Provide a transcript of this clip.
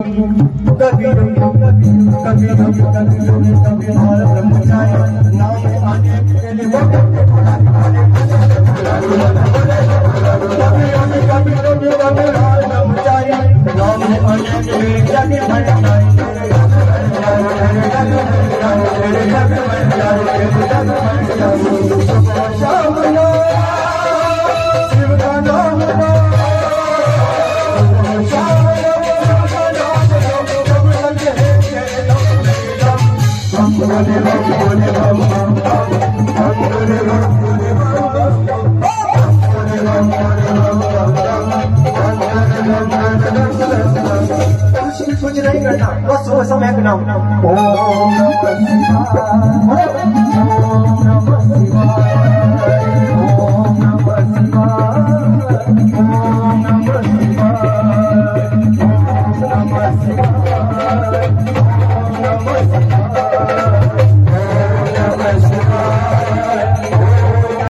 कभी हार ब्रह्मचारी नाम आने के लिए कभी हार ब्रह्मचारी नाम आने के लिए जग शिव का नाम कुछ नहीं करना बस वो सब महकना ओम नमः शिवाय ओम नमः शिवाय ओम नमः शिवाय ओम नमः शिवाय ओम नमः शिवाय